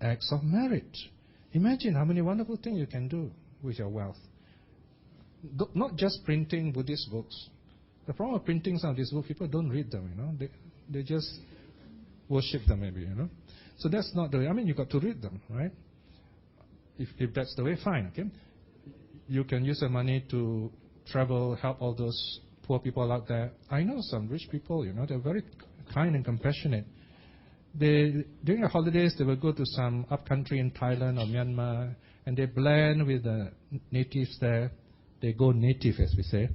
acts of merit. Imagine how many wonderful things you can do with your wealth. Not just printing Buddhist books. The problem of printing some of these books, people don't read them, They just worship them maybe, So that's not the way. You've got to read them, right? If that's the way, fine, okay? You can use the money to travel, help all those poor people out there. I know some rich people, they're very kind and compassionate. During the holidays, they will go to some upcountry in Thailand or Myanmar, and they blend with the natives there. They go native, as we say.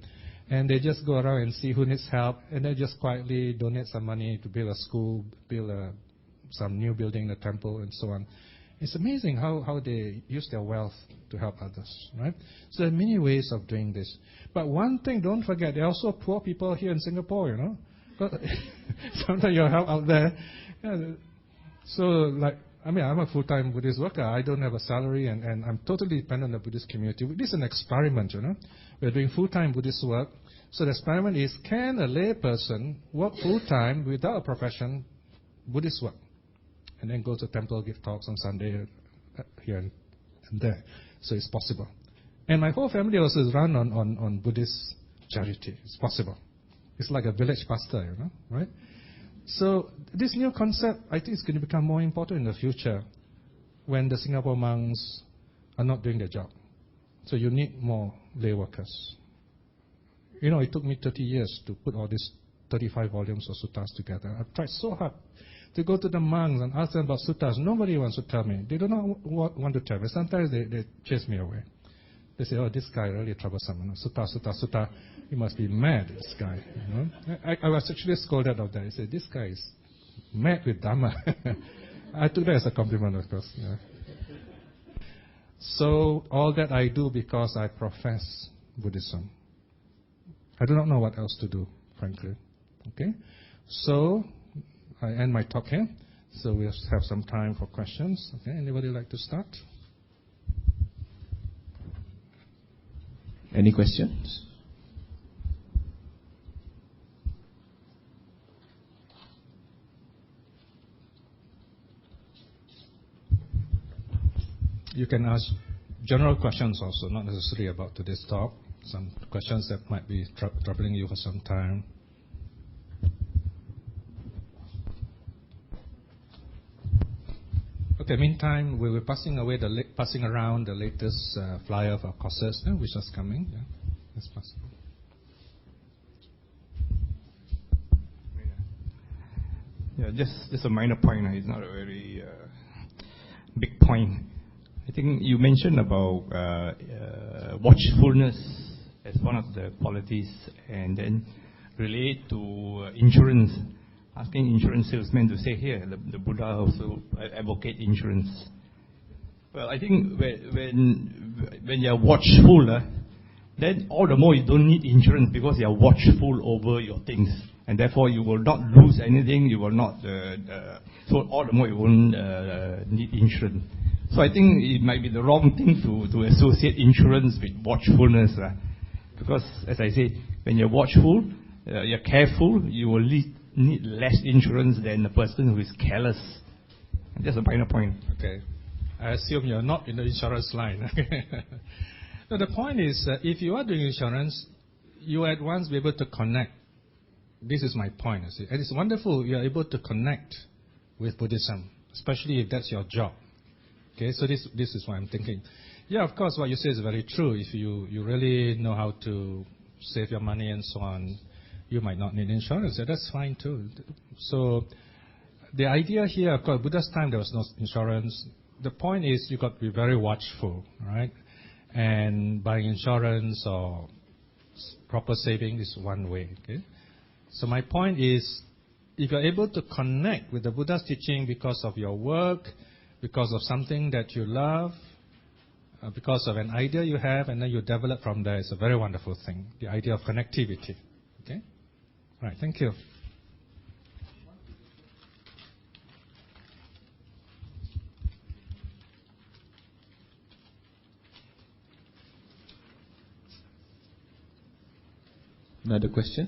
And they just go around and see who needs help, and they just quietly donate some money to build a school, build some new building, a temple, and so on. It's amazing how they use their wealth to help others, right? So there are many ways of doing this. But one thing, don't forget, there are also poor people here in Singapore, Sometimes you help out there. Yeah, so, I'm a full-time Buddhist worker. I don't have a salary, and I'm totally dependent on the Buddhist community. This is an experiment, We're doing full-time Buddhist work. So the experiment is, can a lay person work full-time without a profession, Buddhist work? And then go to temple, give talks on Sunday here and there. So it's possible. And my whole family also is run on Buddhist charity. It's possible. It's like a village pastor, right? So this new concept, I think, is going to become more important in the future. when the Singapore monks are not doing their job. So you need more lay workers. You know, it took me 30 years to put all these 35 volumes of suttas together. I've tried so hard to go to the monks and ask them about suttas. Nobody wants to tell me. They do not want to tell me. Sometimes they chase me away. They say, oh, this guy really troublesome. You know, sutta. He must be mad, this guy. You know? I was actually scolded of that. I said, this guy is mad with Dhamma. I took that as a compliment, of course. Yeah. So all that I do because I profess Buddhism. I do not know what else to do, frankly. Okay? So I end my talk here. So we'll have some time for questions. Okay? Anybody like to start? Any questions? You can ask general questions also, not necessarily about today's talk. Some questions that might be troubling you for some time. Okay, meantime, we were passing around the latest flyer of our courses, which is coming. Yeah, that's possible. Yeah, just a minor point. It's not a very big point. I think you mentioned about watchfulness as one of the qualities, and then relate to insurance. Asking insurance salesmen to say here, the Buddha also advocate insurance. Well, I think when you are watchful, then all the more you don't need insurance because you are watchful over your things, and therefore you will not lose anything. You will not. So all the more you won't need insurance. So I think it might be the wrong thing to associate insurance with watchfulness, because as I say, when you're watchful, you're careful, you will need less insurance than the person who is careless. That's a minor point. Okay. I assume you're not in the insurance line. No, the point is, if you are doing insurance, you at once be able to connect. This is my point. And it's wonderful you are able to connect with Buddhism, especially if that's your job. Okay, so this is what I'm thinking. Yeah, of course, what you say is very true. If you really know how to save your money and so on, you might not need insurance. Yeah, that's fine too. So the idea here, of course, Buddha's time there was no insurance. The point is you got to be very watchful, right? And buying insurance or proper saving is one way. Okay. So my point is, if you're able to connect with the Buddha's teaching because of your work, because of something that you love, because of an idea you have, and then you develop from there, it's a very wonderful thing, the idea of connectivity. Okay? All right, thank you. Another question?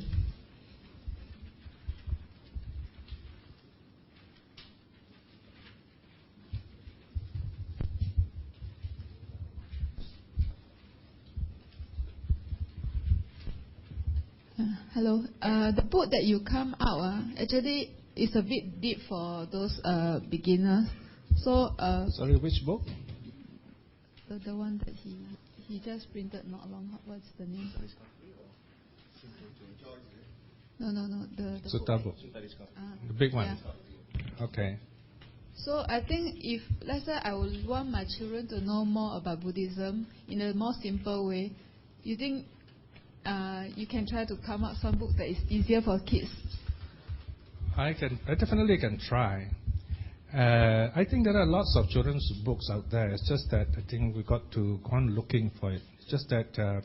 Hello. The book that you come out actually is a bit deep for those beginners. So sorry, which book? The one that he just printed not long. What's the name? No. The Sutta book. The big one. Yeah. Okay. So I think if, let's say, I would want my children to know more about Buddhism in a more simple way, you think you can try to come up some books that is easier for kids? I definitely can try. I think there are lots of children's books out there. It's just that I think we got to go on looking for it. It's just that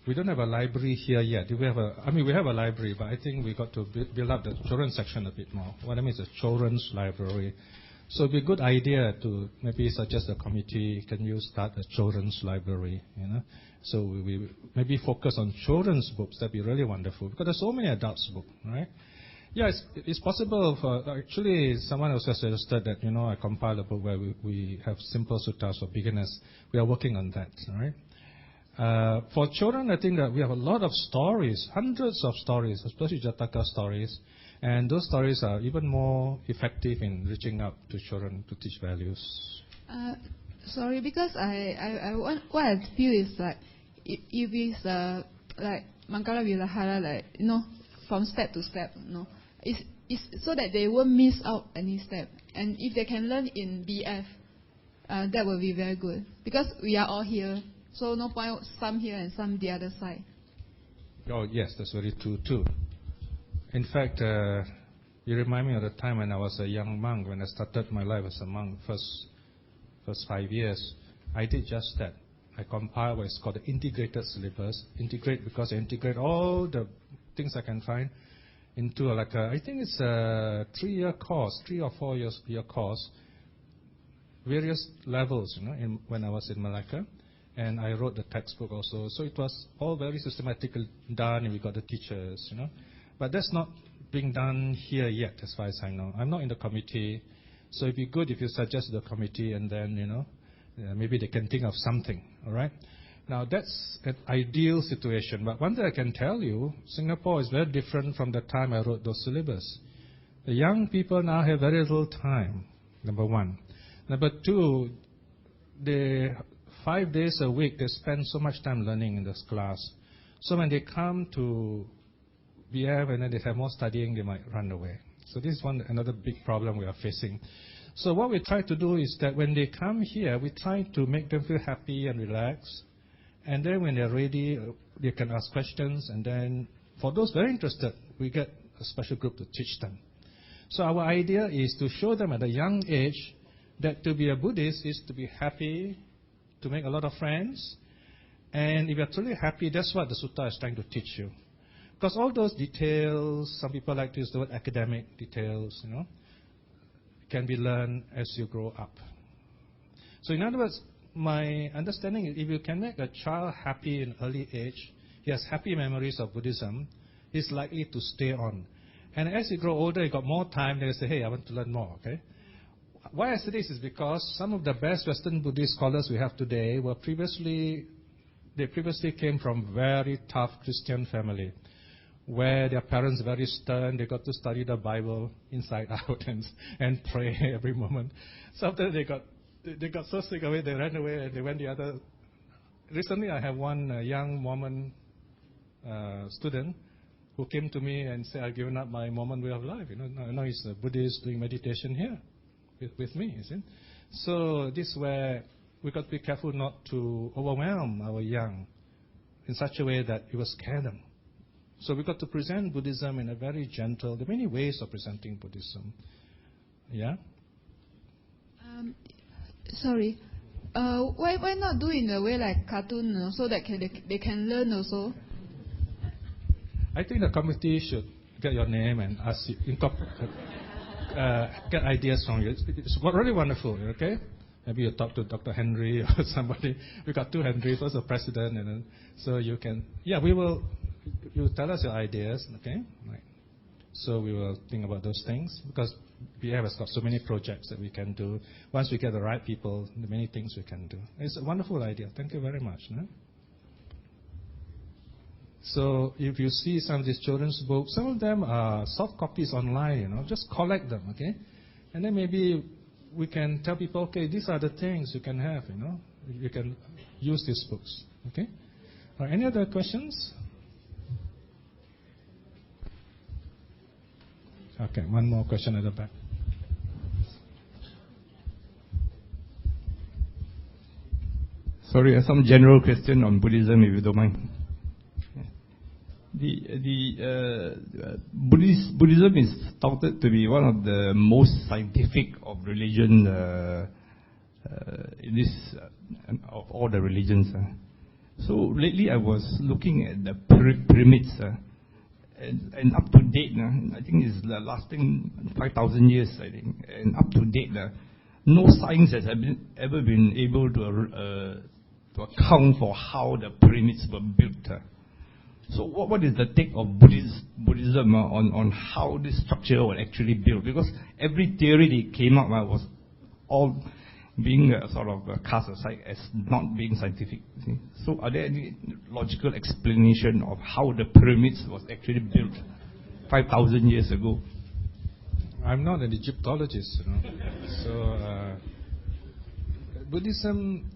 we don't have a library here yet. We have a library, but I think we got to build up the children's section a bit more. What I mean is a children's library. So it'd be a good idea to maybe suggest a committee, can you start a children's library, you know? So we maybe focus on children's books. That'd be really wonderful, because there's so many adults books, right? Yeah, it's possible for, actually, someone also suggested that, you know, I compile a book where we have simple suttas for beginners. We are working on that, all right? For children, I think that we have a lot of stories, hundreds of stories, especially Jataka stories, and those stories are even more effective in reaching out to children to teach values. Sorry, because I want, what I feel is like if it's like Mangala Vilahara, like from step to step, it's so that they won't miss out any step. And if they can learn in BF, that will be very good, because we are all here, so no point some here and some the other side. Oh yes, that's very true too. In fact, you remind me of the time when I was a young monk, when I started my life as a monk, first 5 years. I did just that. I compiled what is called the integrated syllabus. Integrate because I integrate all the things I can find into I think it's a 3-year course, 3 or 4 year course, various levels, when I was in Malacca. And I wrote the textbook also. So it was all very systematically done, and we got the teachers, But that's not being done here yet, as far as I know. I'm not in the committee, so it'd be good if you suggest the committee, and then, maybe they can think of something, all right? Now, that's an ideal situation. But one thing I can tell you, Singapore is very different from the time I wrote those syllabus. The young people now have very little time, number one. Number two, they 5 days a week, they spend so much time learning in this class. So when they come to BF and then they have more studying, they might run away. So this is another big problem we are facing. So what we try to do is that when they come here, we try to make them feel happy and relaxed. And then when they're ready, they can ask questions. And then for those very interested, we get a special group to teach them. So our idea is to show them at a young age that to be a Buddhist is to be happy, to make a lot of friends. And if you're truly happy, that's what the sutta is trying to teach you. Because all those details, some people like to use the word academic details, can be learned as you grow up. So in other words, my understanding is if you can make a child happy in early age, he has happy memories of Buddhism, he's likely to stay on. And as you grow older, you got more time, they say, hey, I want to learn more, okay? Why I say this is because some of the best Western Buddhist scholars we have today were previously came from very tough Christian family, where their parents were very stern. They got to study the Bible inside out and pray every moment. Sometimes they got so sick of it, they ran away and they went the other. Recently, I have one young Mormon student who came to me and said, I've given up my Mormon way of life. Now he's a Buddhist doing meditation here with me, you see. So this is where we got to be careful not to overwhelm our young in such a way that it will scare them. So we got to present Buddhism in a very gentle. There are many ways of presenting Buddhism. Yeah. Sorry. Why not do in a way like cartoon, so that they can learn also? I think the committee should get your name and ask you, get ideas from you. It's really wonderful. Okay. Maybe you talk to Dr. Henry or somebody. We got 2 Henrys, also president, and then so you can. Yeah, we will. You tell us your ideas, okay? Right. So we will think about those things because BF has got so many projects that we can do. Once we get the right people, the many things we can do. It's a wonderful idea. Thank you very much. No? So if you see some of these children's books, some of them are soft copies online. Just collect them, okay? And then maybe we can tell people, okay, these are the things you can have. You can use these books, okay? Any other questions? Okay, one more question at the back. Sorry, some general question on Buddhism, if you don't mind. Buddhism is touted to be one of the most scientific of religion, of all the religions. So lately I was looking at the pyramids. And up to date, I think it's lasting 5,000 years, I think. And up to date, no science has ever been able to account for how the pyramids were built. So what is the take of Buddhism on how this structure was actually built? Because every theory that came up was all being sort of cast aside as not being scientific. See? So are there any logical explanation of how the pyramids was actually built 5,000 years ago? I'm not an Egyptologist, So Buddhism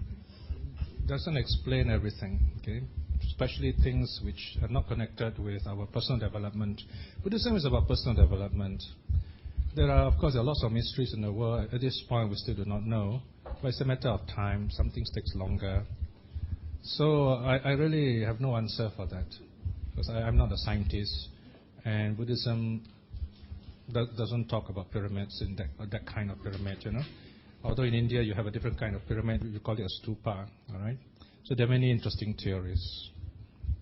doesn't explain everything, okay? Especially things which are not connected with our personal development. Buddhism is about personal development. There are, of course, lots of mysteries in the world. At this point, we still do not know. But it's a matter of time. Some things take longer. So I really have no answer for that. Because I'm not a scientist. And Buddhism doesn't talk about pyramids in that kind of pyramid, you know. Although in India you have a different kind of pyramid, you call it a stupa, all right? So there are many interesting theories.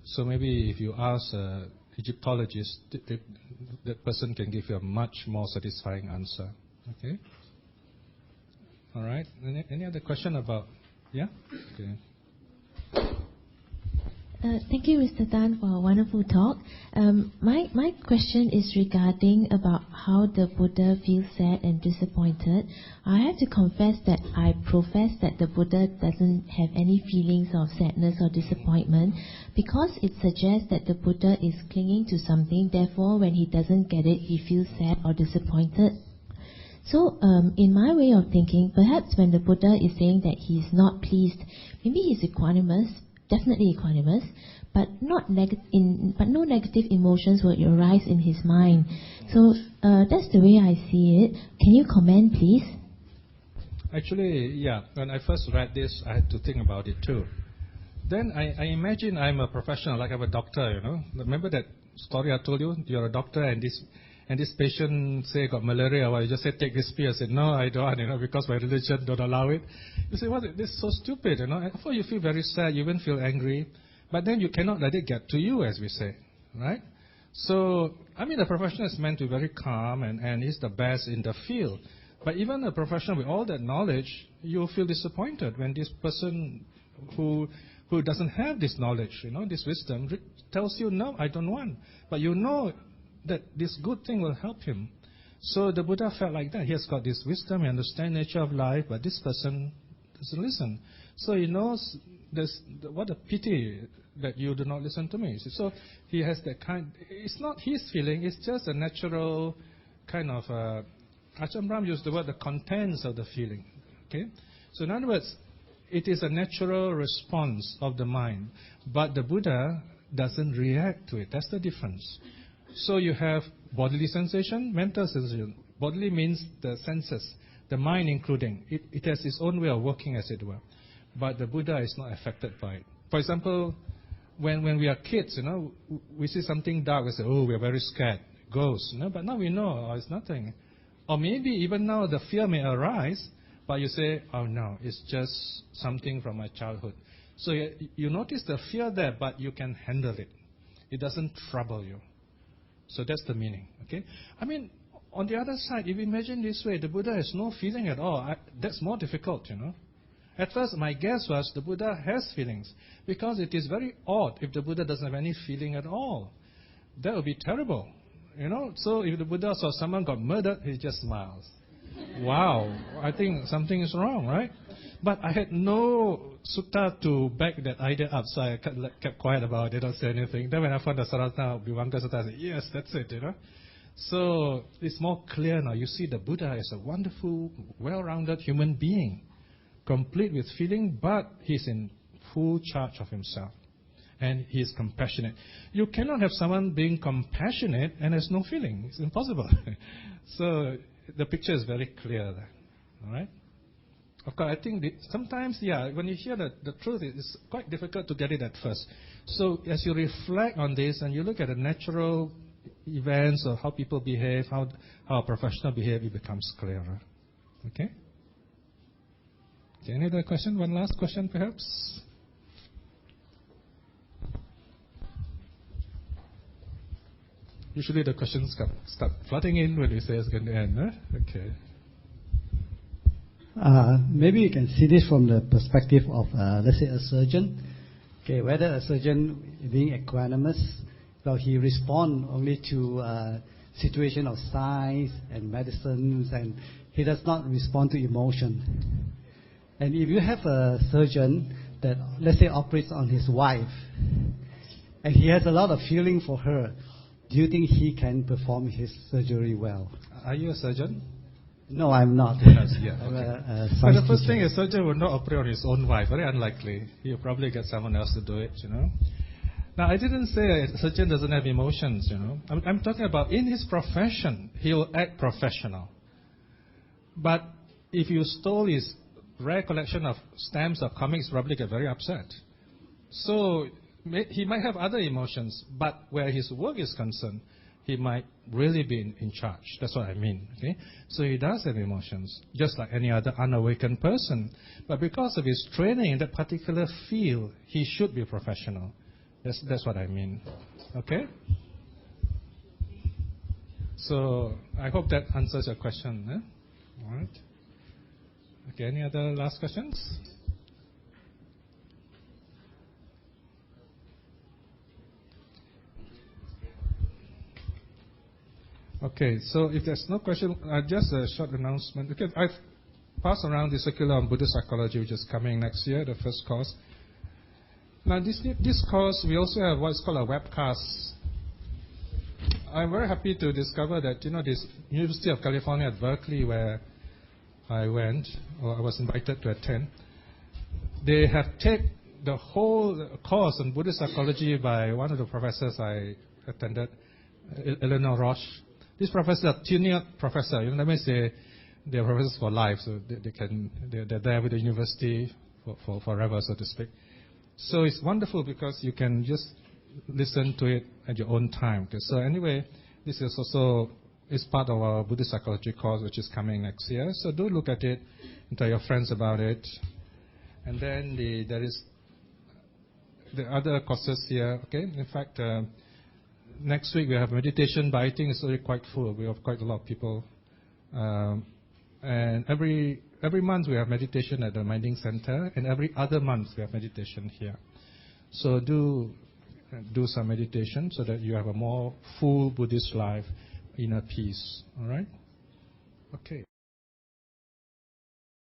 So maybe if you ask an Egyptologist, that person can give you a much more satisfying answer, okay? All right, any other question about, yeah? Okay. Thank you, Mr. Tan, for a wonderful talk. My question is regarding about how the Buddha feels sad and disappointed. I have to confess that I profess that the Buddha doesn't have any feelings of sadness or disappointment because it suggests that the Buddha is clinging to something. Therefore, when he doesn't get it, he feels sad or disappointed. So, in my way of thinking, perhaps when the Buddha is saying that he is not pleased, maybe he's equanimous, definitely equanimous, but no negative emotions will arise in his mind. So that's the way I see it. Can you comment, please? Actually, yeah. When I first read this, I had to think about it too. Then I imagine I'm a professional, like I'm a doctor. You know, remember that story I told you? You're a doctor, and this patient say got malaria. Well, you just say take this pill. I said no, I don't. You know, because my religion don't allow it. You say, what? This is so stupid. You know, at first you feel very sad, you even feel angry, but then you cannot let it get to you, as we say, right? So, I mean, a professional is meant to be very calm and is the best in the field. But even a professional with all that knowledge, you feel disappointed when this person who doesn't have this knowledge, you know, this wisdom, tells you, no, I don't want. But you know that this good thing will help him. So the Buddha felt like that. He has got this wisdom, he understands the nature of life, but this person doesn't listen. So he knows what a pity that you do not listen to me. So he has that kind. It's not his feeling, it's just a natural kind of, Ajahn Brahm used the word, the contents of the feeling. Okay? So in other words, it is a natural response of the mind. But the Buddha doesn't react to it. That's the difference. So you have bodily sensation, mental sensation. Bodily means the senses, the mind including. It has its own way of working, as it were. But the Buddha is not affected by it. For example, when we are kids, you know, we see something dark, we say, oh, we are very scared. Ghosts. You know? But now we know, oh, it's nothing. Or maybe even now the fear may arise, but you say, oh no, it's just something from my childhood. So you notice the fear there, but you can handle it. It doesn't trouble you. So that's the meaning, okay? I mean, on the other side, if you imagine this way, the Buddha has no feeling at all. That's more difficult, you know. At first, my guess was the Buddha has feelings, because it is very odd if the Buddha doesn't have any feeling at all. That would be terrible, you know. So if the Buddha saw someone got murdered, he just smiles. Wow, I think something is wrong, right? But I had no sutta to back that idea up, so I kept quiet about it, don't say anything. Then when I found the Sarata Vivanga Sutta, I said, yes, that's it, you know. So it's more clear now. You see the Buddha is a wonderful, well-rounded human being, complete with feeling, but he's in full charge of himself. And he is compassionate. You cannot have someone being compassionate and has no feeling. It's impossible. So the picture is very clear there. All right? Of course, I think sometimes, yeah, when you hear the truth, it's quite difficult to get it at first. So as you reflect on this and you look at the natural events of how people behave, how a professional behave, it becomes clearer. Okay? Any other question? One last question, perhaps? Usually the questions start flooding in when we say it's going to end. Huh? Okay. Maybe you can see this from the perspective of, let's say, a surgeon. Okay, whether a surgeon being equanimous, well, he responds only to situation of science and medicines, and he does not respond to emotion. And if you have a surgeon that, let's say, operates on his wife, and he has a lot of feeling for her, do you think he can perform his surgery well? Are you a surgeon? No, I'm not. Yes, yeah, I'm okay. a But the science first teacher. thing, a surgeon would not operate on his own wife. Very unlikely. He'll probably get someone else to do it, Now, I didn't say a surgeon doesn't have emotions, I'm talking about in his profession, he'll act professional. But if you stole his rare collection of stamps or comics, he'll probably get very upset. So he might have other emotions, but where his work is concerned, he might really be in charge. That's what I mean. Okay? So he does have emotions, just like any other unawakened person. But because of his training in that particular field, he should be professional. That's what I mean. Okay? So I hope that answers your question. All right. Okay, any other last questions? Okay, so if there's no question, just a short announcement. Okay, I've passed around the circular on Buddhist psychology, which is coming next year, the first course. Now, this course, we also have what's called a webcast. I'm very happy to discover that, this University of California at Berkeley, where I went, or I was invited to attend, they have taken the whole course on Buddhist psychology by one of the professors I attended, Eleanor Roche. This professor, a tenured professor, that means they're professors for life, so they're there with the university for forever, so to speak. So it's wonderful because you can just listen to it at your own time. Okay, so anyway, this is also part of our Buddhist psychology course, which is coming next year. So do look at it and tell your friends about it. And then there is the other courses here. Okay, in fact. Next week we have meditation, but I think it's already quite full. We have quite a lot of people, and every month we have meditation at the Minding Center, and every other month we have meditation here. So do some meditation so that you have a more full Buddhist life, inner peace. All right? Okay.